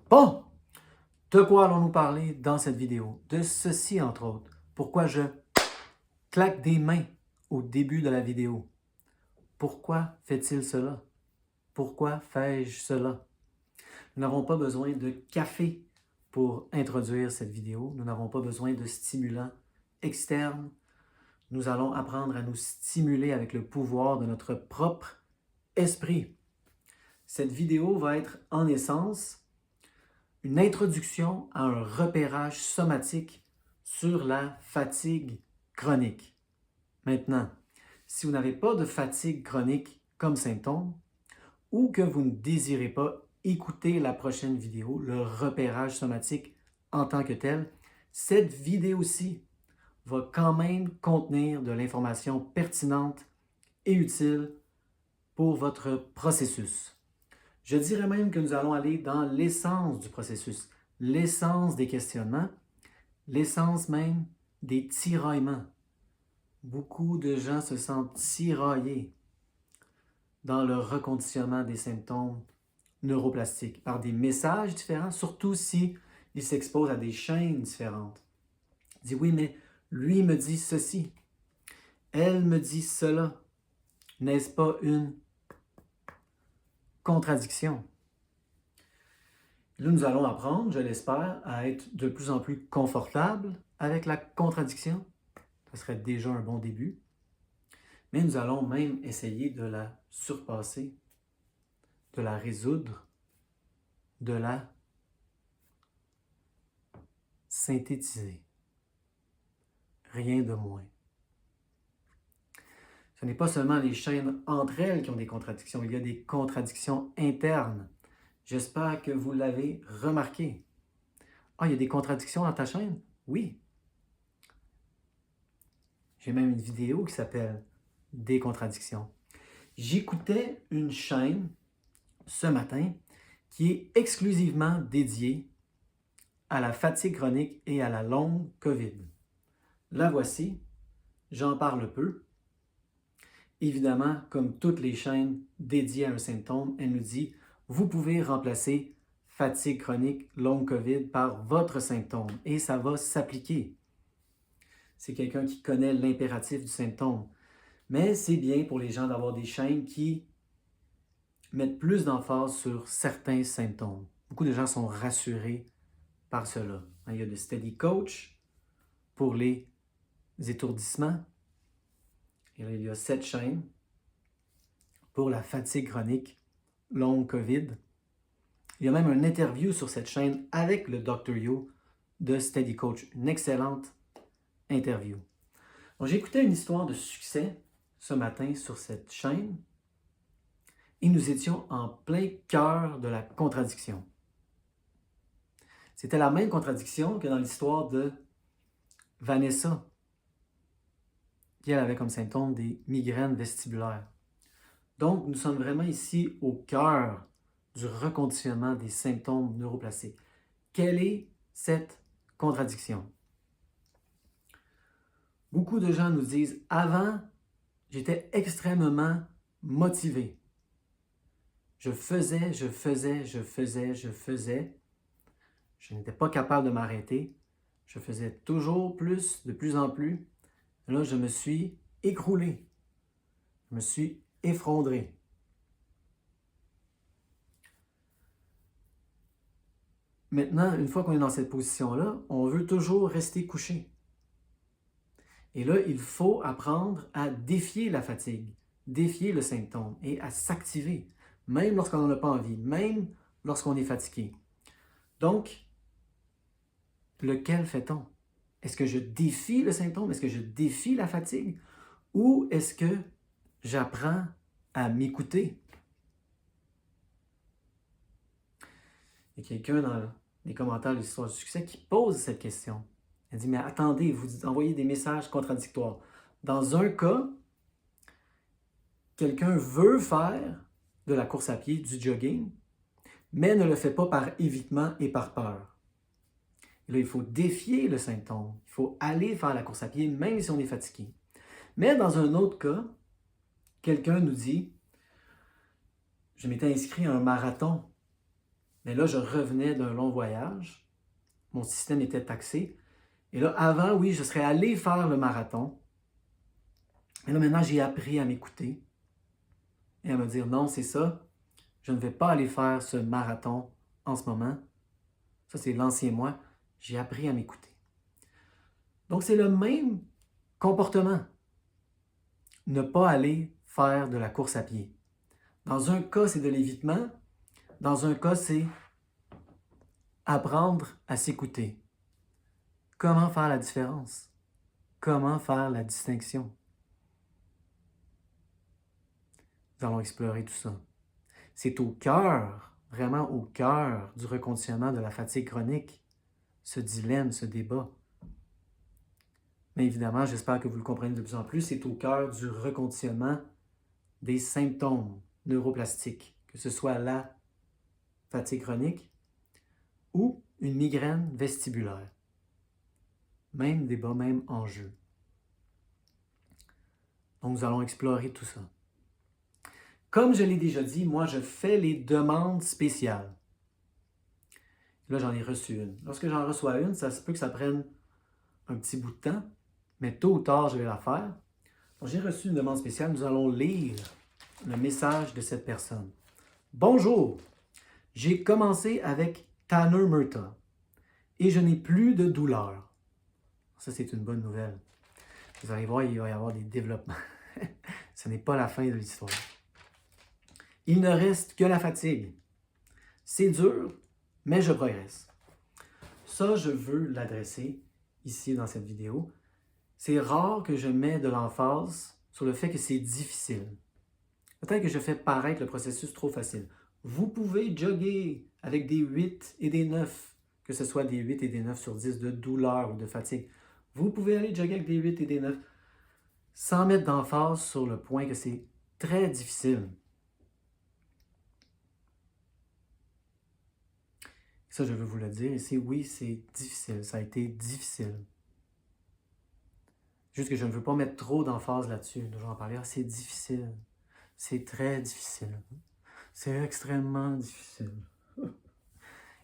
Bon, de quoi allons-nous parler dans cette vidéo? De ceci, entre autres. Pourquoi je claque des mains au début de la vidéo? Pourquoi fait-il cela? Pourquoi fais-je cela? Nous n'avons pas besoin de café pour introduire cette vidéo. Nous n'avons pas besoin de stimulants externes. Nous allons apprendre à nous stimuler avec le pouvoir de notre propre esprit. Cette vidéo va être en essence une introduction à un repérage somatique sur la fatigue chronique. Maintenant, si vous n'avez pas de fatigue chronique comme symptôme ou que vous ne désirez pas écouter la prochaine vidéo, le repérage somatique en tant que tel, cette vidéo-ci va quand même contenir de l'information pertinente et utile pour votre processus. Je dirais même que nous allons aller dans l'essence du processus, l'essence des questionnements, l'essence même des tiraillements. Beaucoup de gens se sentent tiraillés dans le reconditionnement des symptômes neuroplastiques par des messages différents, surtout si ils s'exposent à des chaînes différentes. Ils disent oui, mais lui me dit ceci, elle me dit cela. N'est-ce pas une contradiction? Là, nous allons apprendre, je l'espère, à être de plus en plus confortable avec la contradiction. Ce serait déjà un bon début. Mais nous allons même essayer de la surpasser, de la résoudre, de la synthétiser. Rien de moins. Ce n'est pas seulement les chaînes entre elles qui ont des contradictions, il y a des contradictions internes. J'espère que vous l'avez remarqué. Ah, il y a des contradictions dans ta chaîne? Oui. J'ai même une vidéo qui s'appelle « Des contradictions ». J'écoutais une chaîne ce matin qui est exclusivement dédiée à la fatigue chronique et à la longue COVID. La voici, j'en parle peu. Évidemment, comme toutes les chaînes dédiées à un symptôme, elle nous dit « Vous pouvez remplacer fatigue chronique, longue COVID par votre symptôme et ça va s'appliquer. » C'est quelqu'un qui connaît l'impératif du symptôme. Mais c'est bien pour les gens d'avoir des chaînes qui mettent plus d'emphase sur certains symptômes. Beaucoup de gens sont rassurés par cela. Il y a le Steady Coach pour les étourdissements. Et là, il y a cette chaîne pour la fatigue chronique, longue COVID. Il y a même une interview sur cette chaîne avec le Dr. Yo de Steady Coach. Une excellente interview. J'écoutais une histoire de succès ce matin sur cette chaîne et nous étions en plein cœur de la contradiction. C'était la même contradiction que dans l'histoire de Vanessa, qui elle avait comme symptôme des migraines vestibulaires. Donc, nous sommes vraiment ici au cœur du reconditionnement des symptômes neuroplastiques. Quelle est cette contradiction? Beaucoup de gens nous disent « Avant, j'étais extrêmement motivé. Je faisais. Je n'étais pas capable de m'arrêter. Je faisais toujours plus, de plus en plus. Là, je me suis écroulé. Je me suis effondré. » Maintenant, une fois qu'on est dans cette position-là, on veut toujours rester couché. Et là, il faut apprendre à défier la fatigue, défier le symptôme et à s'activer, même lorsqu'on n'en a pas envie, même lorsqu'on est fatigué. Donc, lequel fait-on? Est-ce que je défie le symptôme? Est-ce que je défie la fatigue? Ou est-ce que j'apprends à m'écouter? Il y a quelqu'un dans les commentaires de l'histoire du succès qui pose cette question. Elle dit, mais attendez, vous envoyez des messages contradictoires. Dans un cas, quelqu'un veut faire de la course à pied, du jogging, mais ne le fait pas par évitement et par peur. Et là, il faut défier le symptôme. Il faut aller faire la course à pied, même si on est fatigué. Mais dans un autre cas, quelqu'un nous dit, je m'étais inscrit à un marathon, Mais là, je revenais d'un long voyage. Mon système était taxé. Et là, avant, oui, je serais allé faire le marathon. Et là, maintenant, j'ai appris à m'écouter et à me dire, non, c'est ça, je ne vais pas aller faire ce marathon en ce moment. Ça, c'est l'ancien moi. J'ai appris à m'écouter. Donc, c'est le même comportement. Ne pas aller faire de la course à pied. Dans un cas, c'est de l'évitement. Dans un cas, c'est apprendre à s'écouter. Comment faire la différence? Comment faire la distinction? Nous allons explorer tout ça. C'est au cœur, vraiment au cœur du reconditionnement de la fatigue chronique, ce dilemme, ce débat. Mais évidemment, j'espère que vous le comprenez de plus en plus, c'est au cœur du reconditionnement des symptômes neuroplastiques, que ce soit la fatigue chronique ou une migraine vestibulaire. Même débat, même enjeu. Donc, nous allons explorer tout ça. Comme je l'ai déjà dit, moi, je fais les demandes spéciales. Là, j'en ai reçu une. Lorsque j'en reçois une, ça se peut que ça prenne un petit bout de temps, mais tôt ou tard, je vais la faire. Donc, j'ai reçu une demande spéciale. Nous allons lire le message de cette personne. Bonjour, j'ai commencé avec Tanner Murta et je n'ai plus de douleur. Ça, c'est une bonne nouvelle. Vous allez voir, il va y avoir des développements. Ce n'est pas la fin de l'histoire. Il ne reste que la fatigue. C'est dur, mais je progresse. Ça, je veux l'adresser ici dans cette vidéo. C'est rare que je mets de l'emphase sur le fait que c'est difficile. Peut-être que je fais paraître le processus trop facile. Vous pouvez jogger avec des 8 et des 9, que ce soit des 8 et des 9 sur 10 de douleur ou de fatigue. Vous pouvez aller jogger avec des 8 et des 9 sans mettre d'emphase sur le point que c'est très difficile. Ça, je veux vous le dire ici, oui, c'est difficile, ça a été difficile. Juste que je ne veux pas mettre trop d'emphase là-dessus. Je vais en parler, c'est difficile, c'est très difficile, c'est extrêmement difficile.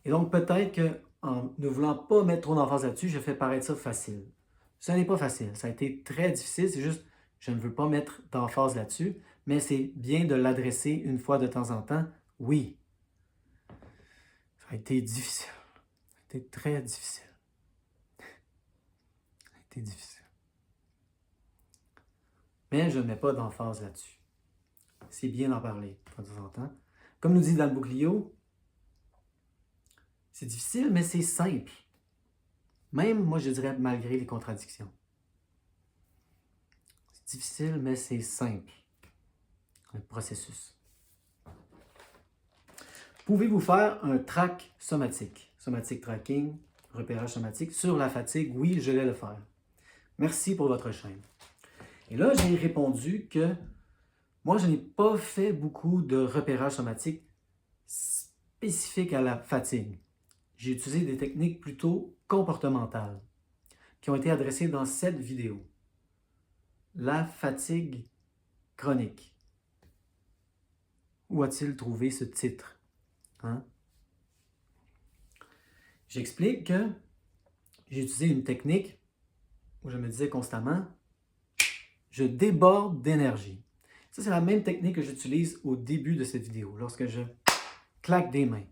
Et donc peut-être qu'en ne voulant pas mettre trop d'emphase là-dessus, je fais paraître ça facile. Ce n'est pas facile, ça a été très difficile, c'est juste, je ne veux pas mettre d'emphase là-dessus, mais c'est bien de l'adresser une fois de temps en temps, oui. Ça a été difficile. Ça a été très difficile. Ça a été difficile. Mais je ne mets pas d'emphase là-dessus. C'est bien d'en parler de temps en temps. Comme nous dit dans le bouclio, c'est difficile, mais c'est simple. Même, moi, je dirais, malgré les contradictions. C'est difficile, mais c'est simple. Le processus. Pouvez-vous faire un track somatique? Somatic tracking, repérage somatique, sur la fatigue? Oui, je vais le faire. Merci pour votre chaîne. Et là, j'ai répondu que moi, je n'ai pas fait beaucoup de repérage somatique spécifique à la fatigue. J'ai utilisé des techniques plutôt comportementales qui ont été adressées dans cette vidéo. La fatigue chronique. Où a-t-il trouvé ce titre? Hein? J'explique que j'ai utilisé une technique où je me disais constamment « je déborde d'énergie ». Ça, c'est la même technique que j'utilise au début de cette vidéo, lorsque je claque des mains.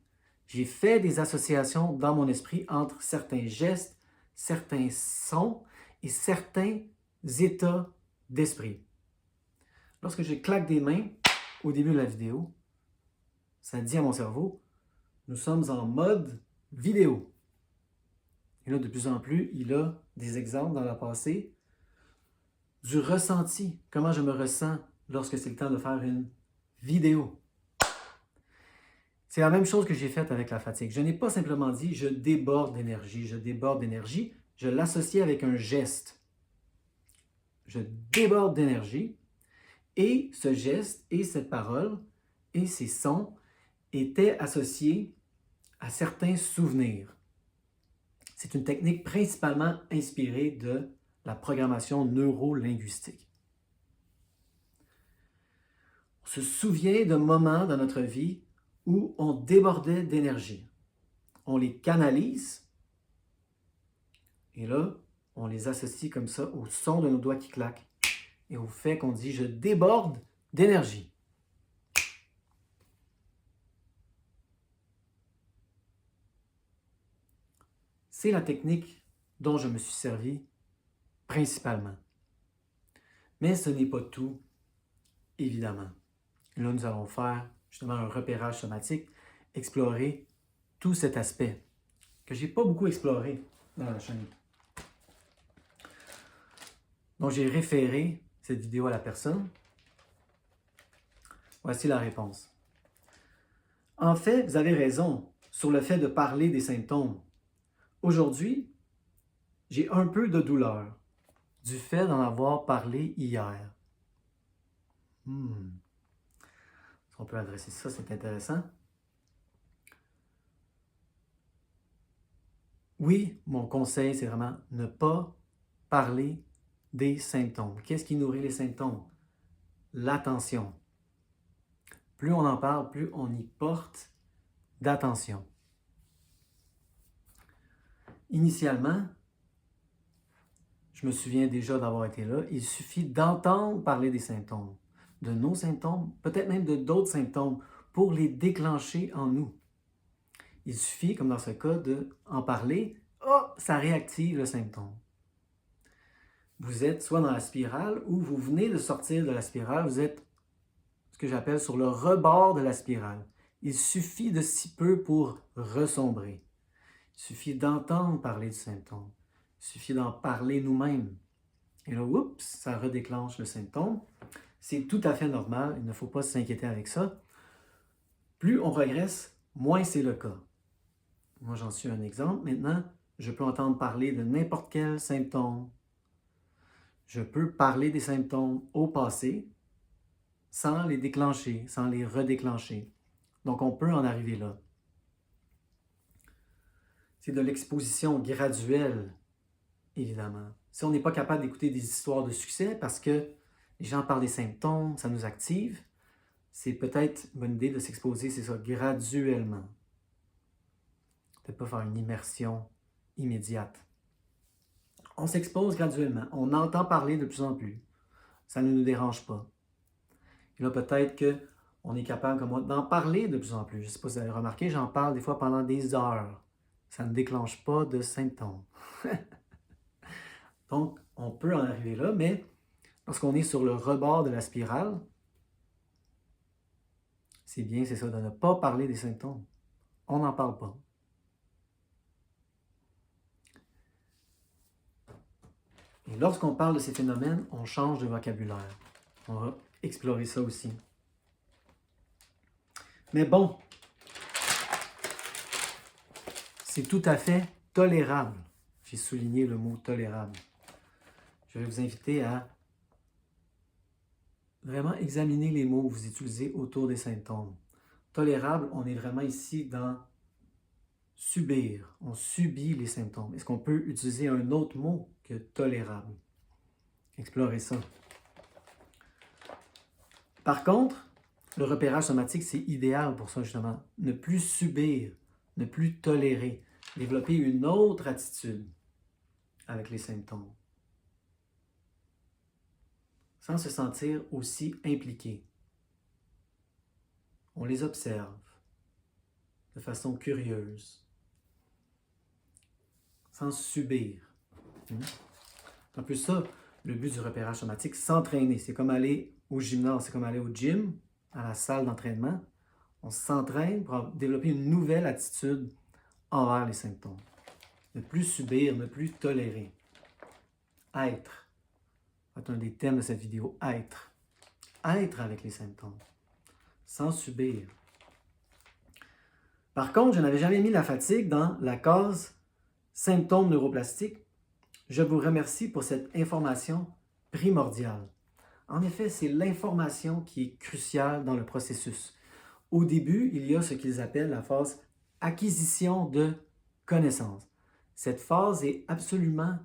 J'ai fait des associations dans mon esprit entre certains gestes, certains sons et certains états d'esprit. Lorsque je claque des mains au début de la vidéo, ça dit à mon cerveau, nous sommes en mode vidéo. Et là, de plus en plus, il a des exemples dans le passé du ressenti, comment je me ressens lorsque c'est le temps de faire une vidéo. C'est la même chose que j'ai faite avec la fatigue. Je n'ai pas simplement dit « je déborde d'énergie », je l'associe avec un geste. Je déborde d'énergie et ce geste et cette parole et ces sons étaient associés à certains souvenirs. C'est une technique principalement inspirée de la programmation neurolinguistique. On se souvient de moments dans notre vie où on débordait d'énergie. On les canalise et là, on les associe comme ça au son de nos doigts qui claquent et au fait qu'on dit « je déborde d'énergie ». C'est la technique dont je me suis servi principalement. Mais ce n'est pas tout, évidemment. Là, nous allons faire justement un repérage somatique, explorer tout cet aspect que je n'ai pas beaucoup exploré dans la chaîne. Donc, j'ai référé cette vidéo à la personne. Voici la réponse. En fait, vous avez raison sur le fait de parler des symptômes. Aujourd'hui, j'ai un peu de douleur du fait d'en avoir parlé hier. On peut adresser ça, c'est intéressant. Oui, mon conseil, c'est vraiment ne pas parler des symptômes. Qu'est-ce qui nourrit les symptômes? L'attention. Plus on en parle, plus on y porte d'attention. Initialement, je me souviens déjà d'avoir été là, il suffit d'entendre parler des symptômes, de nos symptômes, peut-être même de d'autres symptômes, pour les déclencher en nous. Il suffit, comme dans ce cas, d'en parler, ça réactive le symptôme. Vous êtes soit dans la spirale ou vous venez de sortir de la spirale, vous êtes ce que j'appelle sur le rebord de la spirale. Il suffit de si peu pour ressombrer. Il suffit d'entendre parler du symptôme. Il suffit d'en parler nous-mêmes. Et là, oups, ça redéclenche le symptôme. C'est tout à fait normal, il ne faut pas s'inquiéter avec ça. Plus on progresse, moins c'est le cas. Moi, j'en suis un exemple. Maintenant, je peux entendre parler de n'importe quel symptôme. Je peux parler des symptômes au passé sans les déclencher, sans les redéclencher. Donc, on peut en arriver là. C'est de l'exposition graduelle, évidemment. Si on n'est pas capable d'écouter des histoires de succès parce que les gens parlent des symptômes, ça nous active, c'est peut-être une bonne idée de s'exposer, c'est ça, graduellement. Peut-être pas faire une immersion immédiate. On s'expose graduellement. On entend parler de plus en plus. Ça ne nous dérange pas. Et là, peut-être qu'on est capable, comme moi, d'en parler de plus en plus. Je ne sais pas si vous avez remarqué, j'en parle des fois pendant des heures. Ça ne déclenche pas de symptômes. Donc, on peut en arriver là, mais lorsqu'on est sur le rebord de la spirale, c'est bien, c'est ça, de ne pas parler des symptômes. On n'en parle pas. Et lorsqu'on parle de ces phénomènes, on change de vocabulaire. On va explorer ça aussi. Mais bon, c'est tout à fait tolérable. J'ai souligné le mot tolérable. Je vais vous inviter à vraiment examiner les mots que vous utilisez autour des symptômes. Tolérable, on est vraiment ici dans subir. On subit les symptômes. Est-ce qu'on peut utiliser un autre mot que tolérable? Explorez ça. Par contre, le repérage somatique, c'est idéal pour ça, justement. Ne plus subir, ne plus tolérer. Développer une autre attitude avec les symptômes. Sans se sentir aussi impliqué. On les observe de façon curieuse, sans subir. En plus ça, le but du repérage somatique, s'entraîner. C'est comme aller au gymnase, c'est comme aller au gym, à la salle d'entraînement. On s'entraîne pour développer une nouvelle attitude envers les symptômes. Ne plus subir, ne plus tolérer. Être. C'est un des thèmes de cette vidéo, être. Être avec les symptômes, sans subir. Par contre, je n'avais jamais mis la fatigue dans la case symptômes neuroplastiques. Je vous remercie pour cette information primordiale. En effet, c'est l'information qui est cruciale dans le processus. Au début, il y a ce qu'ils appellent la phase acquisition de connaissances. Cette phase est absolument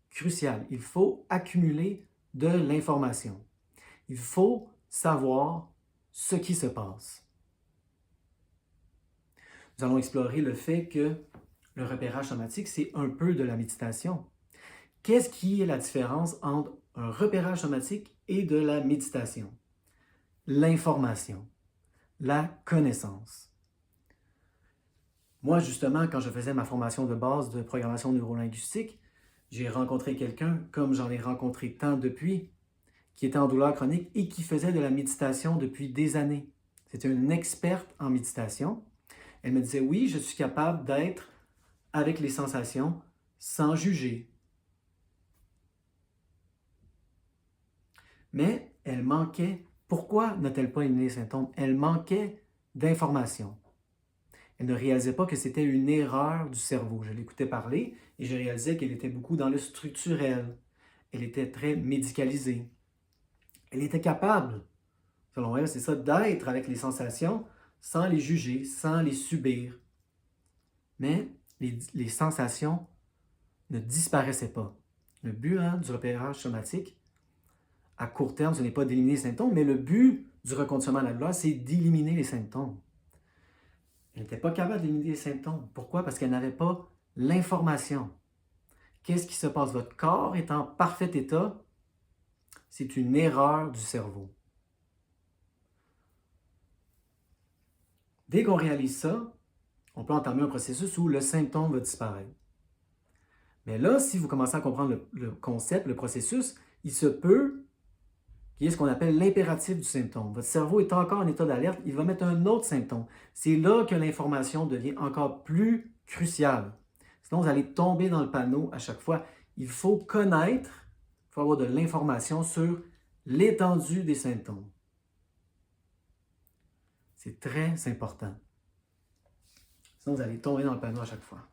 cruciale. Il faut accumuler de l'information. Il faut savoir ce qui se passe. nous allons explorer le fait que le repérage somatique, c'est un peu de la méditation. Qu'est-ce qui est la différence entre un repérage somatique et de la méditation? L'information, la connaissance. Moi, justement, quand je faisais ma formation de base de programmation neurolinguistique, j'ai rencontré quelqu'un, comme j'en ai rencontré tant depuis, qui était en douleur chronique et qui faisait de la méditation depuis des années. C'était une experte en méditation. Elle me disait, oui, je suis capable d'être avec les sensations sans juger. Mais elle manquait. Pourquoi n'a-t-elle pas éliminé les symptômes? Elle manquait d'informations. Elle ne réalisait pas que c'était une erreur du cerveau. Je l'écoutais parler et je réalisais qu'elle était beaucoup dans le structurel. Elle était très médicalisée. Elle était capable, selon elle, c'est ça, d'être avec les sensations sans les juger, sans les subir. Mais les sensations ne disparaissaient pas. Le but du repérage somatique, à court terme, ce n'est pas d'éliminer les symptômes, mais le but du reconditionnement à la douleur, c'est d'éliminer les symptômes. Elle n'était pas capable d'éliminer les symptômes. Pourquoi? Parce qu'elle n'avait pas l'information. Qu'est-ce qui se passe? Votre corps est en parfait état. C'est une erreur du cerveau. Dès qu'on réalise ça, on peut entamer un processus où le symptôme va disparaître. Mais là, si vous commencez à comprendre le concept, le processus, il se peut qu'il y ait ce qu'on appelle l'impératif du symptôme. Votre cerveau est encore en état d'alerte, il va mettre un autre symptôme. C'est là que l'information devient encore plus cruciale. Sinon, vous allez tomber dans le panneau à chaque fois. Il faut connaître, il faut avoir de l'information sur l'étendue des symptômes. C'est très important. Sinon, vous allez tomber dans le panneau à chaque fois.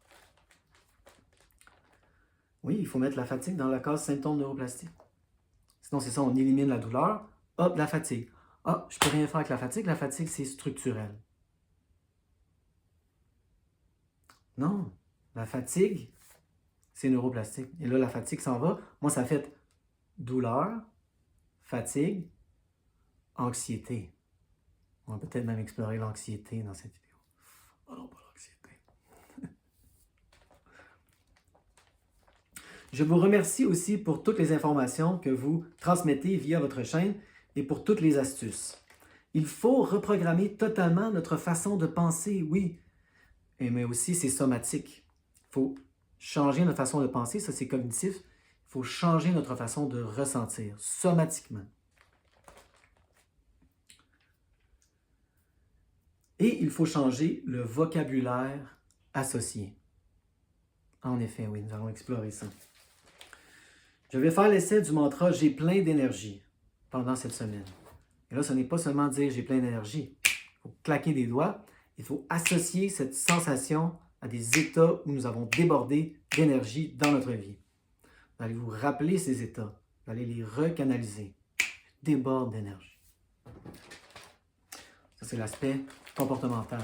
Oui, il faut mettre la fatigue dans la case symptômes neuroplastiques. Sinon, c'est ça, on élimine la douleur. Hop, la fatigue. Ah, je ne peux rien faire avec la fatigue. La fatigue, c'est structurel. Non, la fatigue, c'est neuroplastique. Et là, la fatigue s'en va. Moi, ça fait douleur, fatigue, anxiété. On va peut-être même explorer l'anxiété dans cette vidéo. Oh non, pas l'anxiété. Je vous remercie aussi pour toutes les informations que vous transmettez via votre chaîne et pour toutes les astuces. Il faut reprogrammer totalement notre façon de penser, oui, mais aussi c'est somatique. Il faut changer notre façon de penser, ça c'est cognitif. Il faut changer notre façon de ressentir, somatiquement. Et il faut changer le vocabulaire associé. En effet, oui, nous allons explorer ça. Je vais faire l'essai du mantra « J'ai plein d'énergie » pendant cette semaine. Et là, ce n'est pas seulement dire « j'ai plein d'énergie ». Il faut claquer des doigts. Il faut associer cette sensation à des états où nous avons débordé d'énergie dans notre vie. Vous allez vous rappeler ces états. Vous allez les recanaliser. Je déborde d'énergie. Ça, c'est l'aspect comportemental.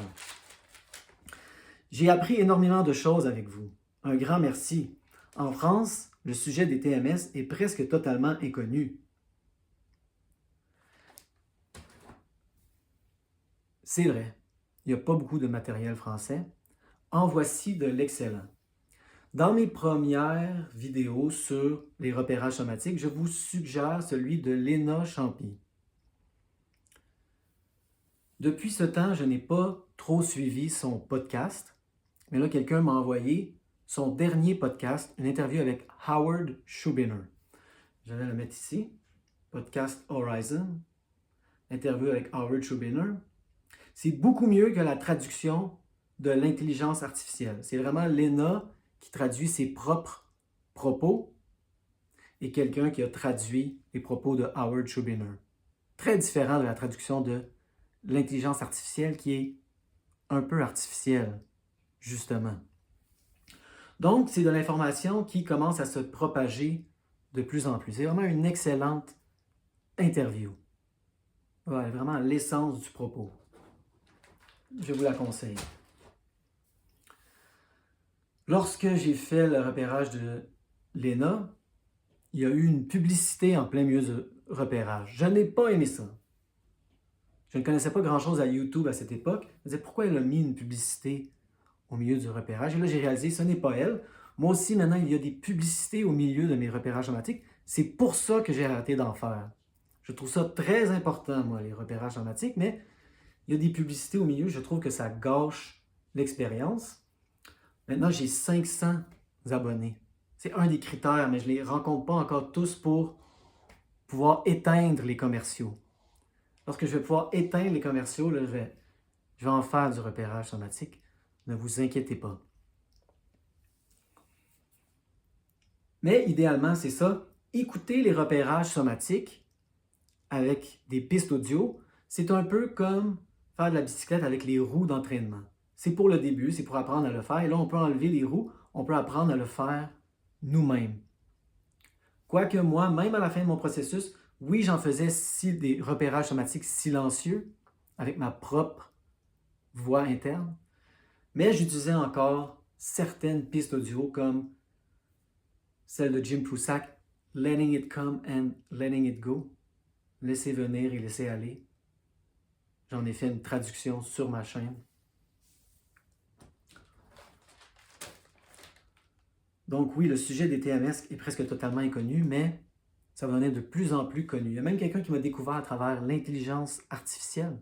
J'ai appris énormément de choses avec vous. Un grand merci. En France, le sujet des TMS est presque totalement inconnu. C'est vrai, il n'y a pas beaucoup de matériel français. En voici de l'excellent. Dans mes premières vidéos sur les repérages somatiques, je vous suggère celui de Léna Champy. Depuis ce temps, je n'ai pas trop suivi son podcast, mais là, quelqu'un m'a envoyé son dernier podcast, une interview avec Howard Schubiner. Je vais le mettre ici, podcast Horizon, interview avec Howard Schubiner. C'est beaucoup mieux que la traduction de l'intelligence artificielle. C'est vraiment Léna qui traduit ses propres propos et quelqu'un qui a traduit les propos de Howard Schubiner. Très différent de la traduction de l'intelligence artificielle qui est un peu artificielle, justement. Donc, c'est de l'information qui commence à se propager de plus en plus. C'est vraiment une excellente interview. Ouais, vraiment l'essence du propos. Je vous la conseille. Lorsque j'ai fait le repérage de Léna, il y a eu une publicité en plein milieu de repérage. Je n'ai pas aimé ça. Je ne connaissais pas grand-chose à YouTube à cette époque. Je me disais, pourquoi elle a mis une publicité au milieu du repérage. Et là, j'ai réalisé, ce n'est pas elle. Moi aussi, maintenant, il y a des publicités au milieu de mes repérages automatiques. C'est pour ça que j'ai arrêté d'en faire. Je trouve ça très important, moi, les repérages automatiques, mais il y a des publicités au milieu, je trouve que ça gâche l'expérience. Maintenant, j'ai 500 abonnés. C'est un des critères, mais je ne les rencontre pas encore tous pour pouvoir éteindre les commerciaux. Lorsque je vais pouvoir éteindre les commerciaux, là, je vais en faire du repérage automatique. Ne vous inquiétez pas. Mais idéalement, c'est ça. Écouter les repérages somatiques avec des pistes audio, c'est un peu comme faire de la bicyclette avec les roues d'entraînement. C'est pour le début, c'est pour apprendre à le faire. Et là, on peut enlever les roues, on peut apprendre à le faire nous-mêmes. Quoique moi, même à la fin de mon processus, oui, j'en faisais des repérages somatiques silencieux avec ma propre voix interne, mais j'utilisais encore certaines pistes audio comme celle de Jim Prusak, Letting it come and letting it go. Laisser venir et laisser aller. J'en ai fait une traduction sur ma chaîne. Donc oui, le sujet des TMS est presque totalement inconnu, mais ça va devenir de plus en plus connu. Il y a même quelqu'un qui m'a découvert à travers l'intelligence artificielle.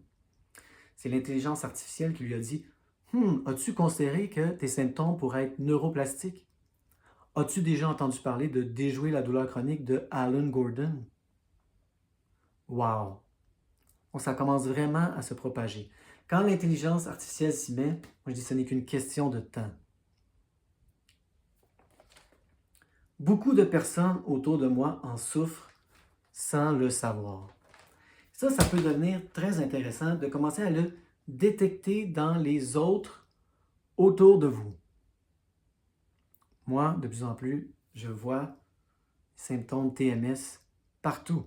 C'est l'intelligence artificielle qui lui a dit « As-tu considéré que tes symptômes pourraient être neuroplastiques? As-tu déjà entendu parler de déjouer la douleur chronique de Alan Gordon? » Wow! Donc, ça commence vraiment à se propager. Quand l'intelligence artificielle s'y met, moi je dis que ce n'est qu'une question de temps. Beaucoup de personnes autour de moi en souffrent sans le savoir. Ça peut devenir très intéressant de commencer à le détecter dans les autres autour de vous. Moi, de plus en plus, je vois les symptômes TMS partout.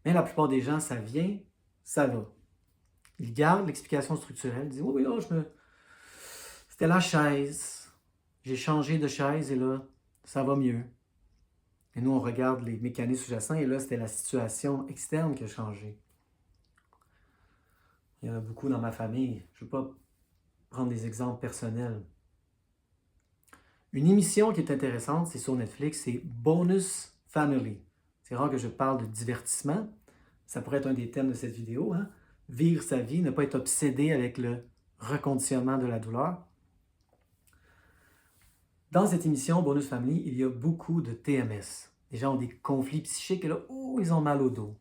Mais la plupart des gens, ça vient, ça va. Ils gardent l'explication structurelle, ils disent « Oui, là, c'était la chaise. J'ai changé de chaise et là, ça va mieux. » Et nous, on regarde les mécanismes sous-jacents et là, c'était la situation externe qui a changé. Il y en a beaucoup dans ma famille. Je ne veux pas prendre des exemples personnels. Une émission qui est intéressante, c'est sur Netflix, c'est Bonus Family. C'est rare que je parle de divertissement. Ça pourrait être un des thèmes de cette vidéo. Hein? Vivre sa vie, ne pas être obsédé avec le reconditionnement de la douleur. Dans cette émission, Bonus Family, il y a beaucoup de TMS. Les gens ont des conflits psychiques et là, ils ont mal au dos.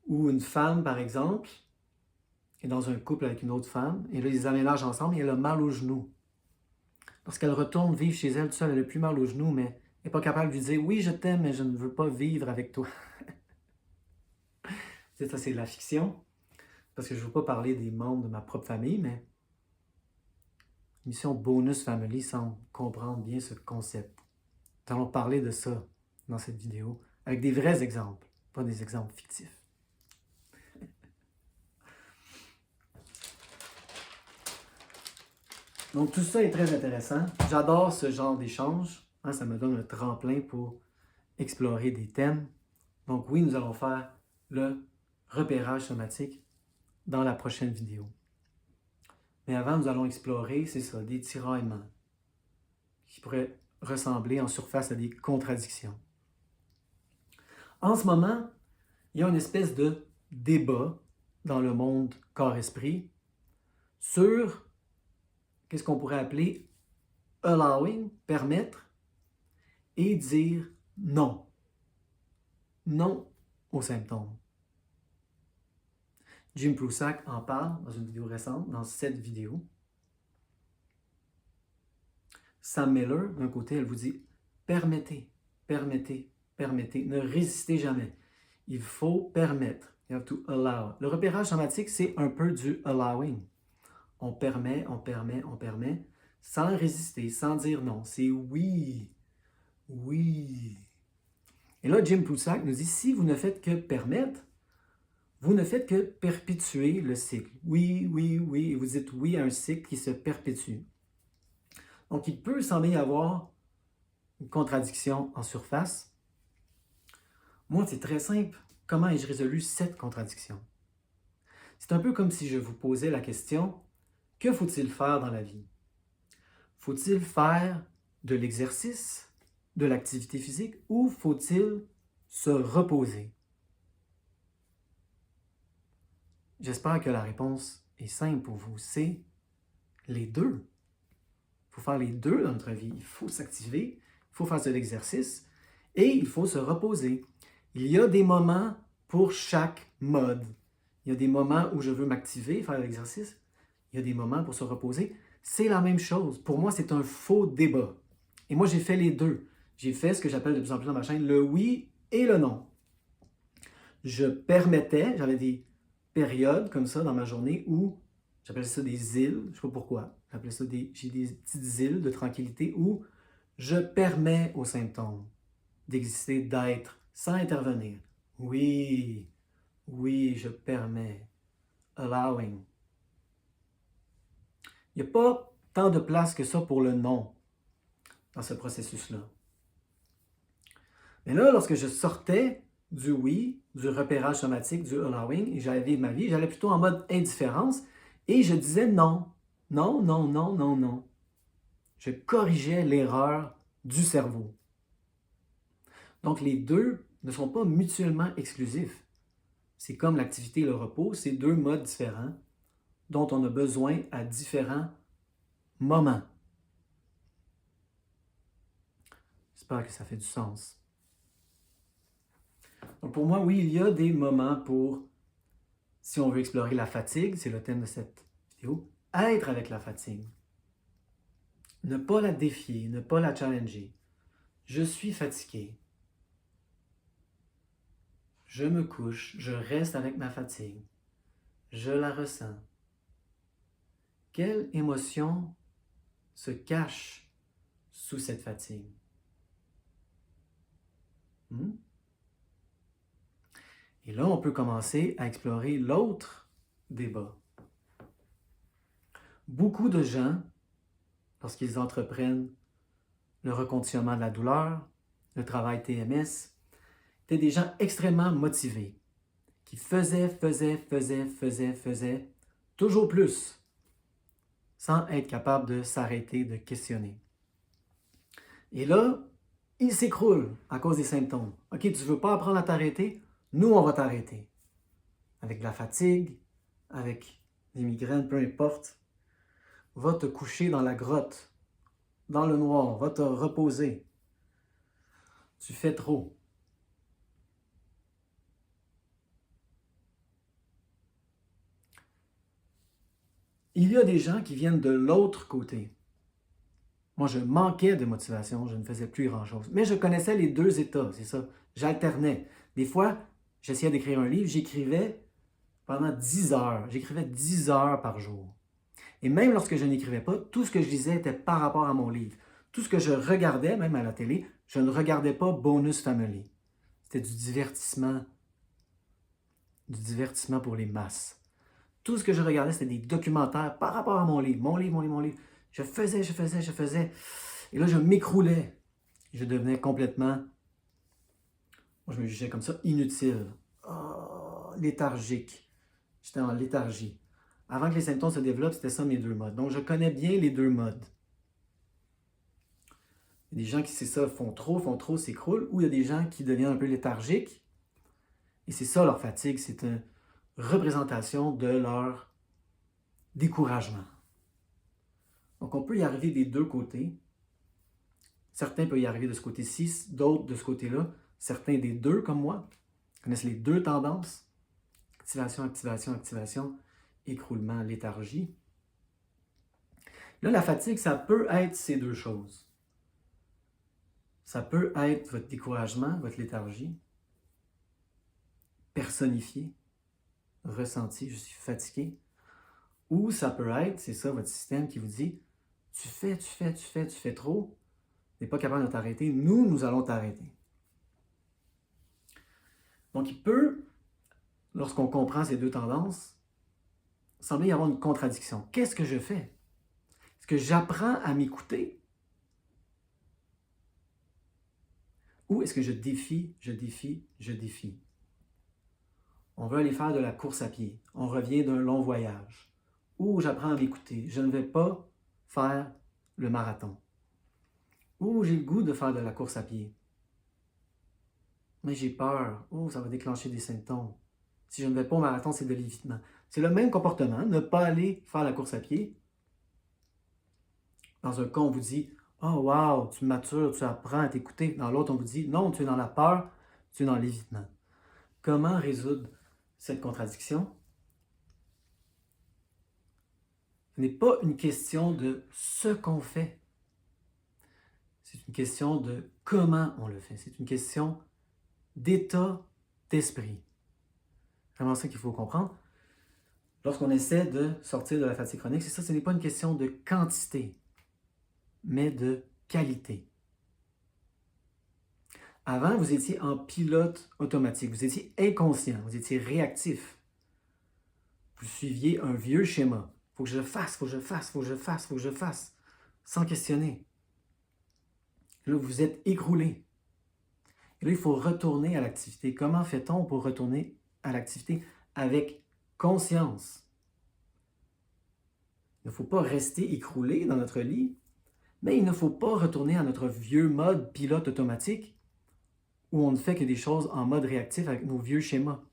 Ou une femme, par exemple, est dans un couple avec une autre femme, et là, ils aménagent ensemble et elle a mal au genou. Lorsqu'elle retourne vivre chez elle, toute seule, elle n'a plus mal au genou, mais elle n'est pas capable de lui dire « Oui, je t'aime, mais je ne veux pas vivre avec toi. » Ça, c'est de la fiction, parce que je ne veux pas parler des membres de ma propre famille, mais l'émission Bonus Family semble comprendre bien ce concept. Nous allons parler de ça dans cette vidéo, avec des vrais exemples, pas des exemples fictifs. Donc tout ça est très intéressant. J'adore ce genre d'échange. Hein, ça me donne un tremplin pour explorer des thèmes. Donc oui, nous allons faire le repérage somatique dans la prochaine vidéo. Mais avant, nous allons explorer, c'est ça, des tiraillements qui pourraient ressembler en surface à des contradictions. En ce moment, il y a une espèce de débat dans le monde corps-esprit sur qu'est-ce qu'on pourrait appeler allowing, permettre, et dire non. Non aux symptômes. Jim Prusak en parle dans une vidéo récente, dans cette vidéo. Sam Miller, d'un côté, elle vous dit « Permettez, permettez, permettez, ne résistez jamais. Il faut permettre. You have to allow. » Le repérage somatique, c'est un peu du allowing. On permet, on permet, on permet, sans résister, sans dire non. C'est oui, oui. Et là, Jim Prusak nous dit, si vous ne faites que permettre, vous ne faites que perpétuer le cycle. Oui, oui, oui, et vous dites oui à un cycle qui se perpétue. Donc, il peut sembler y avoir une contradiction en surface. Moi, c'est très simple. Comment ai-je résolu cette contradiction? C'est un peu comme si je vous posais la question, Que faut-il faire dans la vie? Faut-il faire de l'exercice, de l'activité physique ou faut-il se reposer? J'espère que la réponse est simple pour vous. C'est les deux. Il faut faire les deux dans notre vie. Il faut s'activer, il faut faire de l'exercice et il faut se reposer. Il y a des moments pour chaque mode. Il y a des moments où je veux m'activer, faire de l'exercice. Il y a des moments pour se reposer. C'est la même chose. Pour moi, c'est un faux débat. Et moi, j'ai fait les deux. J'ai fait ce que j'appelle de plus en plus dans ma chaîne le oui et le non. Je permettais, j'avais des périodes comme ça dans ma journée où j'appelais ça des îles, je ne sais pas pourquoi, j'ai des petites îles de tranquillité où je permets aux symptômes d'exister, d'être, sans intervenir. Oui, oui, je permets. Allowing. Il n'y a pas tant de place que ça pour le non dans ce processus-là. Mais là, lorsque je sortais du oui, du repérage somatique, du allowing, et j'allais vivre ma vie, j'allais plutôt en mode indifférence et je disais non, non, non, non, non, non. Je corrigeais l'erreur du cerveau. Donc les deux ne sont pas mutuellement exclusifs. C'est comme l'activité et le repos, c'est deux modes différents dont on a besoin à différents moments. J'espère que ça fait du sens. Donc pour moi, oui, il y a des moments pour, si on veut explorer la fatigue, c'est le thème de cette vidéo, être avec la fatigue. Ne pas la défier, ne pas la challenger. Je suis fatigué. Je me couche, je reste avec ma fatigue. Je la ressens. Quelle émotion se cache sous cette fatigue? Et là, on peut commencer à explorer l'autre débat. Beaucoup de gens, lorsqu'ils entreprennent le reconditionnement de la douleur, le travail TMS, étaient des gens extrêmement motivés, qui faisaient toujours plus, sans être capable de s'arrêter, de questionner. Et là, ils s'écroulent à cause des symptômes. OK, tu ne veux pas apprendre à t'arrêter? Nous, on va t'arrêter. Avec de la fatigue, avec des migraines, peu importe. Va te coucher dans la grotte, dans le noir, va te reposer. Tu fais trop. Il y a des gens qui viennent de l'autre côté. Moi, je manquais de motivation, je ne faisais plus grand-chose. Mais je connaissais les deux états, c'est ça. J'alternais. Des fois, j'essayais d'écrire un livre, j'écrivais pendant 10 heures. J'écrivais 10 heures par jour. Et même lorsque je n'écrivais pas, tout ce que je disais était par rapport à mon livre. Tout ce que je regardais, même à la télé, je ne regardais pas Bonus Family. C'était du divertissement pour les masses. Tout ce que je regardais, c'était des documentaires par rapport à mon livre. Mon livre. Je faisais. Et là, je m'écroulais. Je devenais complètement, moi je me jugeais comme ça, inutile. Oh, léthargique. J'étais en léthargie. Avant que les symptômes se développent, c'était ça mes deux modes. Donc je connais bien les deux modes. Il y a des gens qui, c'est ça, font trop, s'écroulent, ou il y a des gens qui deviennent un peu léthargiques. Et c'est ça leur fatigue, c'est une représentation de leur découragement. Donc, on peut y arriver des deux côtés. Certains peuvent y arriver de ce côté-ci, d'autres de ce côté-là. Certains des deux, comme moi, connaissent les deux tendances. Activation, écroulement, léthargie. Là, la fatigue, ça peut être ces deux choses. Ça peut être votre découragement, votre léthargie, personnifié, ressenti, je suis fatigué. Ou ça peut être, c'est ça, votre système qui vous dit, tu fais trop, tu n'es pas capable de t'arrêter, nous allons t'arrêter. Donc il peut, lorsqu'on comprend ces deux tendances, sembler y avoir une contradiction. Qu'est-ce que je fais? Est-ce que j'apprends à m'écouter? Ou est-ce que je défie? On veut aller faire de la course à pied. On revient d'un long voyage. ou j'apprends à m'écouter. Je ne vais pas faire le marathon. Ou j'ai le goût de faire de la course à pied. Mais j'ai peur. Oh, ça va déclencher des symptômes. Si je ne vais pas au marathon, c'est de l'évitement. C'est le même comportement, ne pas aller faire la course à pied. Dans un cas, on vous dit « Oh wow, tu matures, tu apprends à t'écouter. » Dans l'autre, on vous dit « Non, tu es dans la peur, tu es dans l'évitement. » Comment résoudre cette contradiction? Ce n'est pas une question de ce qu'on fait. C'est une question de comment on le fait. C'est une question d'état d'esprit. C'est vraiment ça qu'il faut comprendre. Lorsqu'on essaie de sortir de la fatigue chronique, c'est ça, ce n'est pas une question de quantité, mais de qualité. Avant, vous étiez en pilote automatique, vous étiez inconscient, vous étiez réactif. Vous suiviez un vieux schéma. Il faut que je fasse, il faut que je fasse, il faut que je fasse, il faut que je fasse, sans questionner. Et là, vous êtes écroulé. Et là, il faut retourner à l'activité. Comment fait-on pour retourner à l'activité? Avec conscience. Il ne faut pas rester écroulé dans notre lit, mais il ne faut pas retourner à notre vieux mode pilote automatique où on ne fait que des choses en mode réactif avec nos vieux schémas.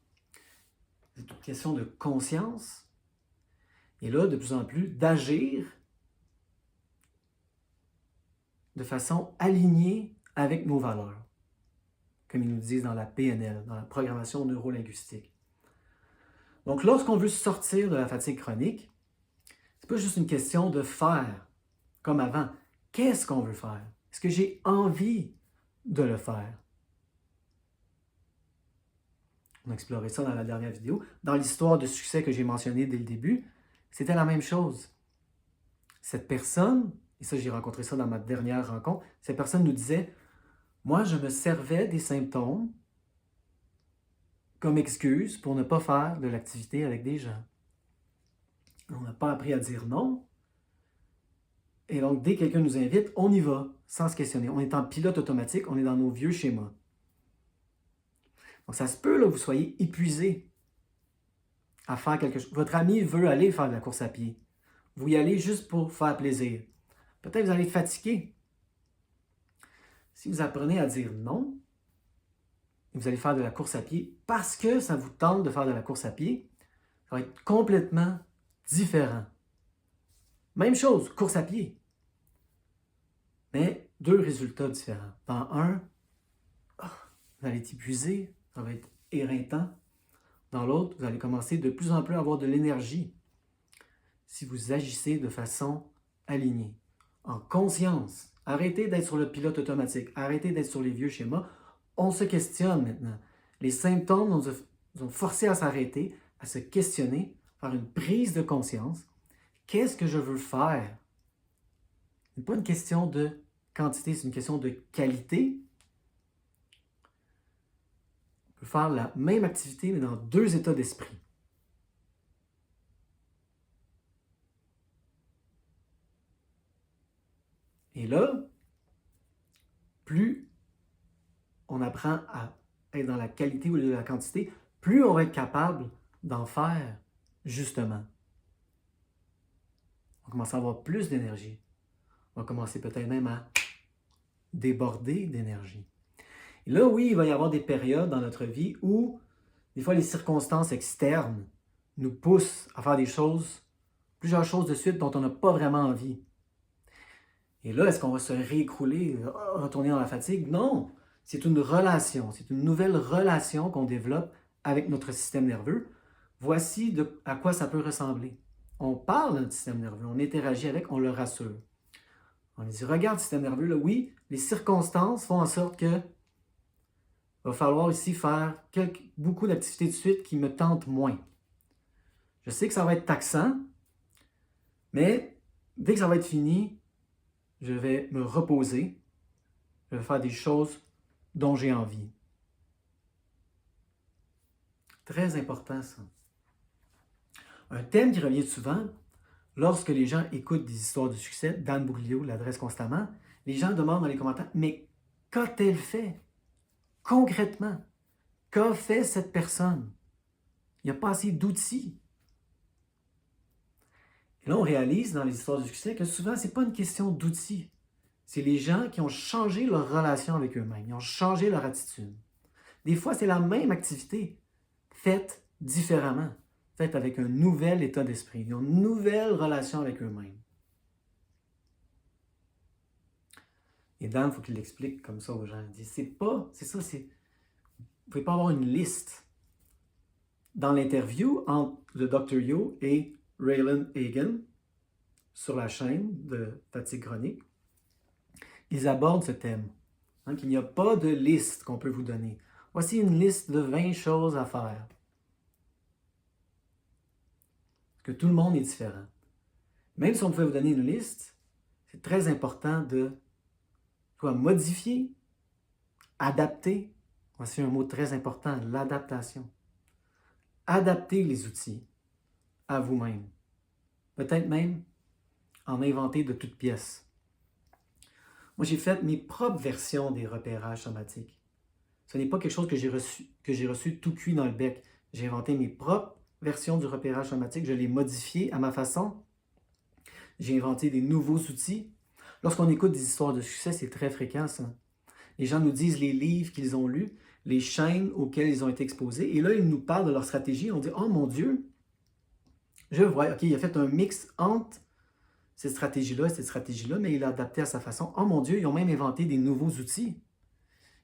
C'est une question de conscience et là, de plus en plus, d'agir de façon alignée avec nos valeurs, comme ils nous disent dans la PNL, dans la programmation neurolinguistique. Donc, lorsqu'on veut sortir de la fatigue chronique, c'est pas juste une question de faire comme avant. Qu'est-ce qu'on veut faire? Est-ce que j'ai envie de le faire? On a exploré ça dans la dernière vidéo. Dans l'histoire de succès que j'ai mentionnée dès le début, c'était la même chose. Cette personne, et ça j'ai rencontré ça dans ma dernière rencontre, cette personne nous disait, moi je me servais des symptômes comme excuse pour ne pas faire de l'activité avec des gens. On n'a pas appris à dire non. Et donc, dès que quelqu'un nous invite, on y va, sans se questionner. On est en pilote automatique, on est dans nos vieux schémas. Donc, ça se peut, là, vous soyez épuisé à faire quelque chose. Votre ami veut aller faire de la course à pied. Vous y allez juste pour faire plaisir. Peut-être que vous allez être fatigué. Si vous apprenez à dire non, vous allez faire de la course à pied parce que ça vous tente de faire de la course à pied, ça va être complètement différent. Même chose, course à pied. Mais deux résultats différents. Dans un, vous allez être épuisé, ça va être éreintant. Dans l'autre, vous allez commencer de plus en plus à avoir de l'énergie si vous agissez de façon alignée, en conscience. Arrêtez d'être sur le pilote automatique, arrêtez d'être sur les vieux schémas. On se questionne maintenant. Les symptômes nous ont forcés à s'arrêter, à se questionner, faire une prise de conscience. Qu'est-ce que je veux faire? Ce n'est pas une question de quantité, c'est une question de qualité. On peut faire la même activité, mais dans deux états d'esprit. Et là, plus on apprend à être dans la qualité ou la quantité, plus on va être capable d'en faire, justement. On va commencer à avoir plus d'énergie. On va commencer peut-être même à déborder d'énergie. Et là, oui, il va y avoir des périodes dans notre vie où, des fois, les circonstances externes nous poussent à faire des choses, plusieurs choses de suite dont on n'a pas vraiment envie. Et là, est-ce qu'on va se réécrouler, retourner dans la fatigue? Non! C'est une relation, c'est une nouvelle relation qu'on développe avec notre système nerveux. Voici à quoi ça peut ressembler. On parle de notre système nerveux, on interagit avec, on le rassure. On lui dit, regarde le système nerveux, là, oui, les circonstances font en sorte que il va falloir ici faire beaucoup d'activités de suite qui me tentent moins. Je sais que ça va être taxant, mais dès que ça va être fini, je vais me reposer, je vais faire des choses dont j'ai envie. Très important, ça. Un thème qui revient souvent, lorsque les gens écoutent des histoires de succès, Dan Bouglio l'adresse constamment, les gens demandent dans les commentaires, mais qu'a-t-elle fait? Concrètement, qu'a fait cette personne? Il n'y a pas assez d'outils. Et là, on réalise dans les histoires du succès que souvent, ce n'est pas une question d'outils. C'est les gens qui ont changé leur relation avec eux-mêmes, ils ont changé leur attitude. Des fois, c'est la même activité, faite différemment, faite avec un nouvel état d'esprit, ils ont une nouvelle relation avec eux-mêmes. Et Dan, il faut qu'il l'explique comme ça aux gens. Il dit, c'est ça, vous ne pouvez pas avoir une liste. Dans l'interview entre le Dr. Yo et Raylan Hagan, sur la chaîne de Fatigue Chronique, ils abordent ce thème, qu'il n'y a pas de liste qu'on peut vous donner. Voici une liste de 20 choses à faire. Parce que tout le monde est différent. Même si on pouvait vous donner une liste, c'est très important de modifier, adapter. Voici un mot très important, l'adaptation. Adapter les outils à vous-même. Peut-être même en inventer de toutes pièces. Moi, j'ai fait mes propres versions des repérages somatiques. Ce n'est pas quelque chose que j'ai reçu tout cuit dans le bec. J'ai inventé mes propres versions du repérage somatique, je l'ai modifié à ma façon. J'ai inventé des nouveaux outils. Lorsqu'on écoute des histoires de succès, c'est très fréquent, ça. Les gens nous disent les livres qu'ils ont lus, les chaînes auxquelles ils ont été exposés, et là, ils nous parlent de leur stratégie. On dit « Oh mon Dieu, je vois, OK, il a fait un mix entre cette stratégie-là et cette stratégie-là, mais il l'a adapté à sa façon. Oh mon Dieu, ils ont même inventé des nouveaux outils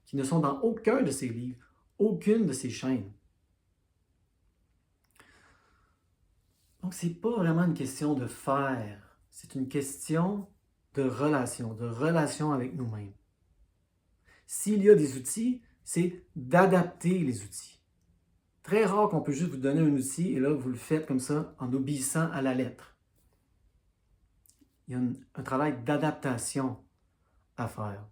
qui ne sont dans aucun de ces livres, aucune de ces chaînes. » Donc, ce n'est pas vraiment une question de faire, c'est une question de relation avec nous-mêmes. S'il y a des outils, c'est d'adapter les outils. Très rare qu'on peut juste vous donner un outil et là, vous le faites comme ça en obéissant à la lettre. Il y a un travail d'adaptation à faire.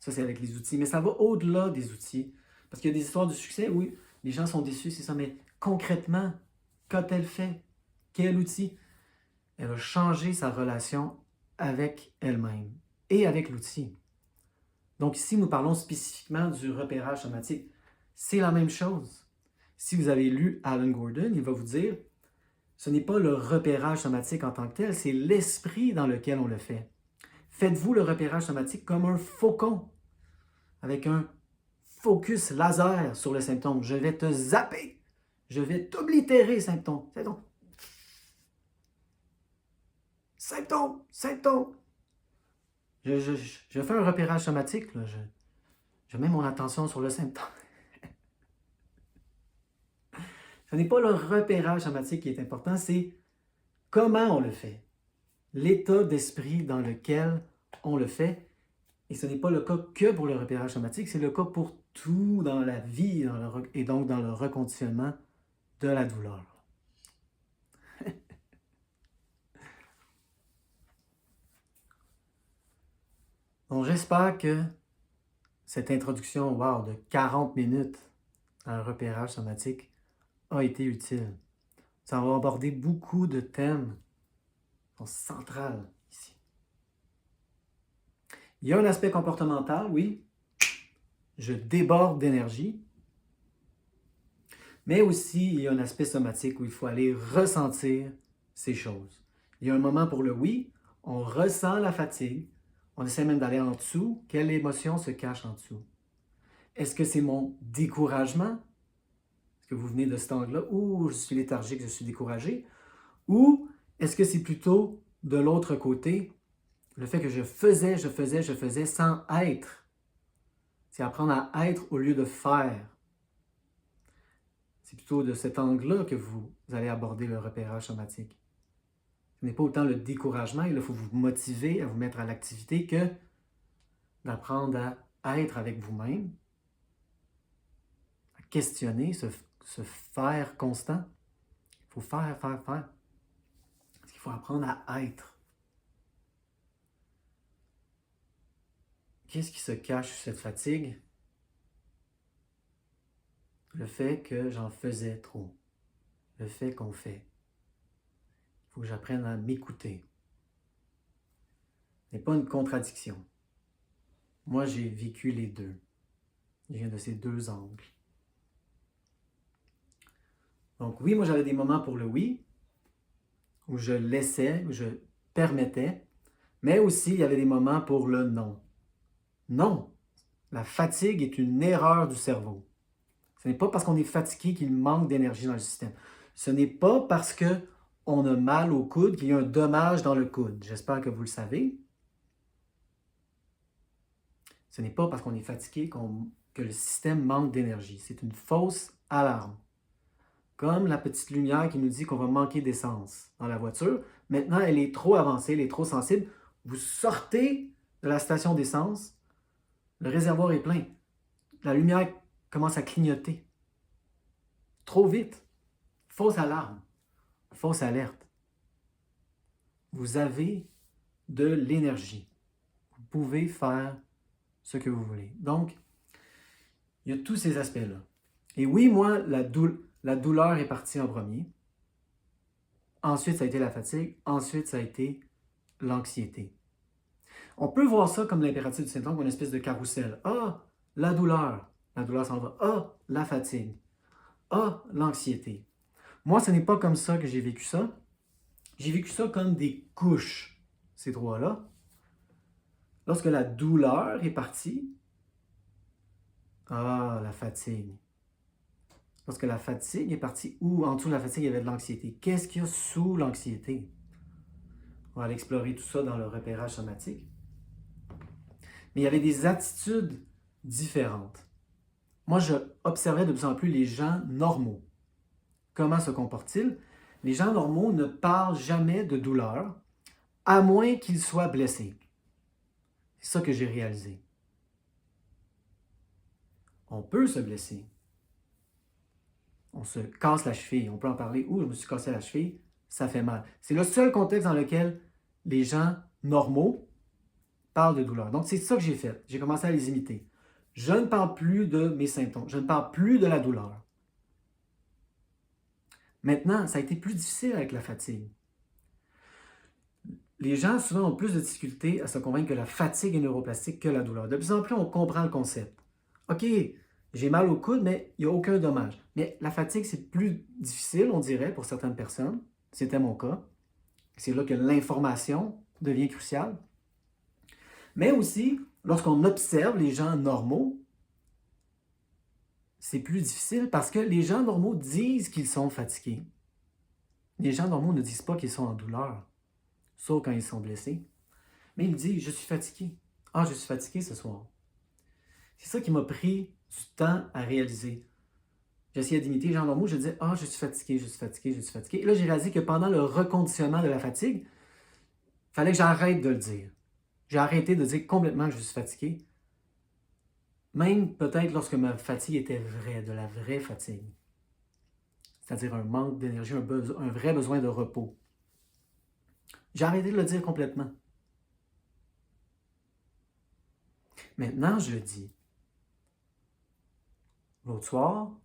Ça, c'est avec les outils. Mais ça va au-delà des outils. Parce qu'il y a des histoires de succès où les gens sont déçus, c'est ça. Mais concrètement, qu'a-t-elle fait? Quel outil? Elle a changé sa relation avec elle-même et avec l'outil. Donc ici, nous parlons spécifiquement du repérage somatique. C'est la même chose. Si vous avez lu Alan Gordon, il va vous dire, ce n'est pas le repérage somatique en tant que tel, c'est l'esprit dans lequel on le fait. Faites-vous le repérage somatique comme un faucon, avec un focus laser sur le symptôme. Je vais te zapper, je vais t'oblitérer, symptôme. Symptôme. Je fais un repérage somatique, là. Je mets mon attention sur le symptôme. Ce n'est pas le repérage somatique qui est important, c'est comment on le fait. L'état d'esprit dans lequel on le fait. Et ce n'est pas le cas que pour le repérage somatique, c'est le cas pour tout dans la vie et donc dans le reconditionnement de la douleur. Donc j'espère que cette introduction de 40 minutes à un repérage somatique a été utile. Ça va aborder beaucoup de thèmes centraux ici. Il y a un aspect comportemental, oui. Je déborde d'énergie. Mais aussi, il y a un aspect somatique où il faut aller ressentir ces choses. Il y a un moment pour le oui, on ressent la fatigue, on essaie même d'aller en dessous. Quelle émotion se cache en dessous? Est-ce que c'est mon découragement? Est-ce que vous venez de cet angle-là? Ouh, je suis léthargique, je suis découragé. Ou est-ce que c'est plutôt de l'autre côté, le fait que je faisais sans être? C'est apprendre à être au lieu de faire. C'est plutôt de cet angle-là que vous allez aborder le repérage somatique. Ce n'est pas autant le découragement, il faut vous motiver à vous mettre à l'activité que d'apprendre à être avec vous-même, à questionner, se faire constant. Il faut faire. Parce qu'il faut apprendre à être. Qu'est-ce qui se cache sous cette fatigue? Le fait que j'en faisais trop. Le fait qu'on fait. Il faut que j'apprenne à m'écouter. Ce n'est pas une contradiction. Moi, j'ai vécu les deux. Je viens de ces deux angles. Donc oui, moi j'avais des moments pour le oui. où je laissais, où je permettais, mais aussi il y avait des moments pour le non. Non, la fatigue est une erreur du cerveau. Ce n'est pas parce qu'on est fatigué qu'il manque d'énergie dans le système. Ce n'est pas parce qu'on a mal au coude qu'il y a un dommage dans le coude. J'espère que vous le savez. Ce n'est pas parce qu'on est fatigué que le système manque d'énergie. C'est une fausse alarme. Comme la petite lumière qui nous dit qu'on va manquer d'essence dans la voiture. Maintenant, elle est trop avancée, elle est trop sensible. Vous sortez de la station d'essence, le réservoir est plein. La lumière commence à clignoter. Trop vite. Fausse alarme. Fausse alerte. Vous avez de l'énergie. Vous pouvez faire ce que vous voulez. Donc, il y a tous ces aspects-là. Et oui, moi, la douleur est partie en premier. Ensuite, ça a été la fatigue. Ensuite, ça a été l'anxiété. On peut voir ça comme l'impératif du symptôme, comme une espèce de carrousel. Ah, la douleur. La douleur s'en va. Ah, la fatigue. Ah, l'anxiété. Moi, ce n'est pas comme ça que j'ai vécu ça. J'ai vécu ça comme des couches, ces trois-là. Lorsque la douleur est partie, ah, la fatigue. Lorsque la fatigue est partie, ou en dessous de la fatigue, il y avait de l'anxiété. Qu'est-ce qu'il y a sous l'anxiété? On va aller explorer tout ça dans le repérage somatique. Mais il y avait des attitudes différentes. Moi, je observais de plus en plus les gens normaux. Comment se comportent-ils? Les gens normaux ne parlent jamais de douleur, à moins qu'ils soient blessés. C'est ça que j'ai réalisé. On peut se blesser. On se casse la cheville. On peut en parler. Ouh, je me suis cassé la cheville, ça fait mal. C'est le seul contexte dans lequel les gens normaux parlent de douleur. Donc, c'est ça que j'ai fait. J'ai commencé à les imiter. Je ne parle plus de mes symptômes. Je ne parle plus de la douleur. Maintenant, ça a été plus difficile avec la fatigue. Les gens, souvent, ont plus de difficultés à se convaincre que la fatigue est neuroplastique que la douleur. De plus en plus, on comprend le concept. OK, j'ai mal au coude, mais il n'y a aucun dommage. Mais la fatigue, c'est plus difficile, on dirait, pour certaines personnes. C'était mon cas. C'est là que l'information devient cruciale. Mais aussi, lorsqu'on observe les gens normaux, c'est plus difficile parce que les gens normaux disent qu'ils sont fatigués. Les gens normaux ne disent pas qu'ils sont en douleur, sauf quand ils sont blessés. Mais ils disent « je suis fatigué ». Ah, je suis fatigué ce soir. C'est ça qui m'a pris du temps à réaliser. J'essayais d'imiter les gens normaux, je disais « ah, je suis fatigué, je suis fatigué, je suis fatigué ». Et là, j'ai réalisé que pendant le reconditionnement de la fatigue, il fallait que j'arrête de le dire. J'ai arrêté de dire complètement que je suis fatigué. Même peut-être lorsque ma fatigue était vraie, de la vraie fatigue. C'est-à-dire un manque d'énergie, un vrai besoin de repos. J'ai arrêté de le dire complètement. Maintenant, je le dis. L'autre soir,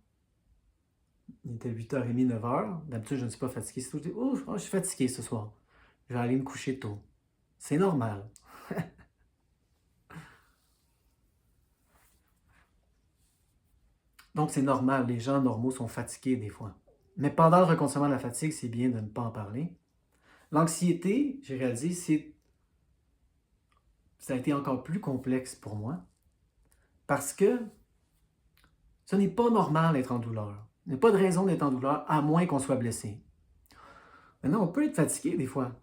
il était 8h30, 9h. D'habitude, je ne suis pas fatigué. C'est tout, je dis, ouf, je suis fatigué ce soir. Je vais aller me coucher tôt. C'est normal. Donc, c'est normal. Les gens normaux sont fatigués des fois. Mais pendant le reconditionnement de la fatigue, c'est bien de ne pas en parler. L'anxiété, j'ai réalisé, ça a été encore plus complexe pour moi parce que ce n'est pas normal d'être en douleur. Il n'y a pas de raison d'être en douleur à moins qu'on soit blessé. Maintenant, on peut être fatigué des fois.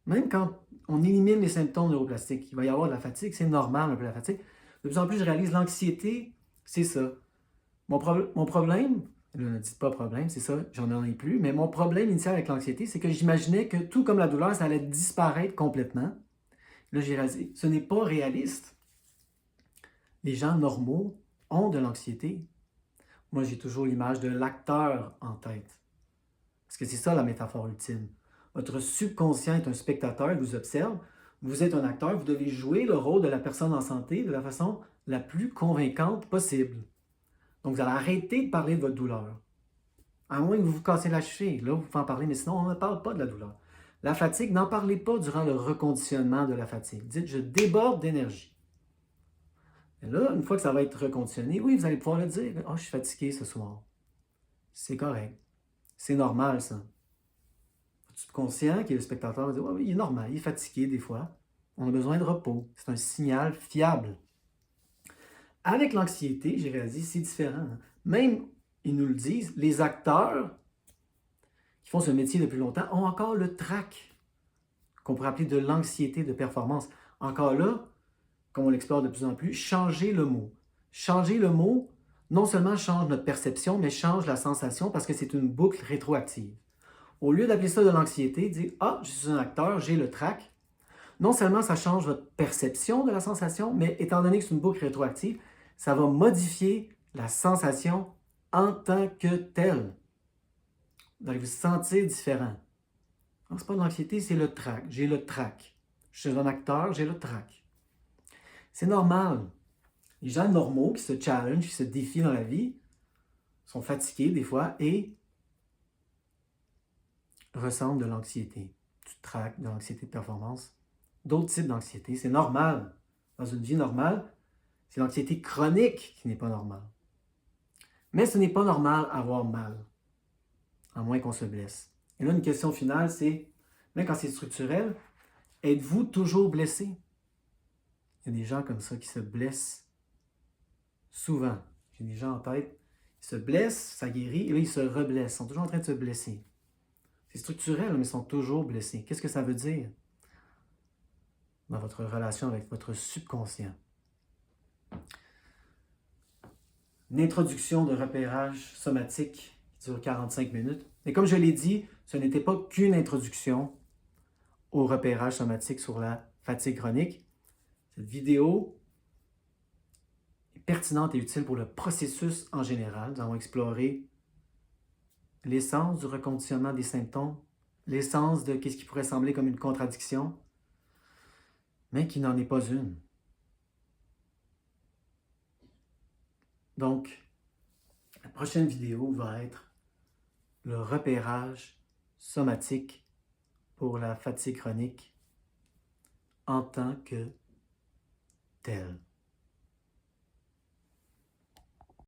Même quand on élimine les symptômes neuroplastiques, il va y avoir de la fatigue, c'est normal un peu la fatigue. De plus en plus, je réalise l'anxiété, c'est ça. Mon problème, ne dites pas problème, c'est ça, j'en ai plus, mais mon problème initial avec l'anxiété, c'est que j'imaginais que tout comme la douleur, ça allait disparaître complètement. Là, j'ai réalisé, ce n'est pas réaliste. Les gens normaux ont de l'anxiété. Moi, j'ai toujours l'image de l'acteur en tête. Parce que c'est ça la métaphore ultime. Votre subconscient est un spectateur, il vous observe. Vous êtes un acteur, vous devez jouer le rôle de la personne en santé de la façon la plus convaincante possible. Donc, vous allez arrêter de parler de votre douleur. À moins que vous vous cassez la cheville. Là, vous pouvez en parler, mais sinon, on ne parle pas de la douleur. La fatigue, n'en parlez pas durant le reconditionnement de la fatigue. Dites, je déborde d'énergie. Et là, une fois que ça va être reconditionné, oui, vous allez pouvoir le dire. « Ah, je suis fatigué ce soir. » C'est correct. C'est normal, ça. Votre subconscient, qui est le spectateur, va dire, ouais, oui, il est normal, il est fatigué des fois. On a besoin de repos. C'est un signal fiable. Avec l'anxiété, j'ai réalisé, c'est différent. Hein. Même, ils nous le disent, les acteurs qui font ce métier depuis longtemps ont encore le trac, qu'on pourrait appeler de l'anxiété de performance. Encore là, comme on l'explore de plus en plus, changer le mot. Changer le mot, non seulement change notre perception, mais change la sensation parce que c'est une boucle rétroactive. Au lieu d'appeler ça de l'anxiété, dire « Ah, je suis un acteur, j'ai le trac », non seulement ça change votre perception de la sensation, mais étant donné que c'est une boucle rétroactive, ça va modifier la sensation en tant que telle. Vous allez vous sentir différent. Ce n'est pas de l'anxiété, c'est le trac. J'ai le trac. Je suis un acteur, j'ai le trac. C'est normal. Les gens normaux qui se challengent, qui se défient dans la vie, sont fatigués des fois et ressentent de l'anxiété, du trac, de l'anxiété de performance, d'autres types d'anxiété. C'est normal. Dans une vie normale, c'est l'anxiété chronique qui n'est pas normale. Mais ce n'est pas normal d'avoir mal, à moins qu'on se blesse. Et là, une question finale, c'est, même quand c'est structurel, êtes-vous toujours blessé? Il y a des gens comme ça qui se blessent souvent. J'ai des gens en tête, ils se blessent, ça guérit, et là, ils se reblessent. Ils sont toujours en train de se blesser. C'est structurel, mais ils sont toujours blessés. Qu'est-ce que ça veut dire dans votre relation avec votre subconscient? Une introduction de repérage somatique qui dure 45 minutes. Et comme je l'ai dit, ce n'était pas qu'une introduction au repérage somatique sur la fatigue chronique. Cette vidéo est pertinente et utile pour le processus en général. Nous avons exploré l'essence du reconditionnement des symptômes, l'essence de ce qui pourrait sembler comme une contradiction, mais qui n'en est pas une. Donc, la prochaine vidéo va être le repérage somatique pour la fatigue chronique en tant que tel.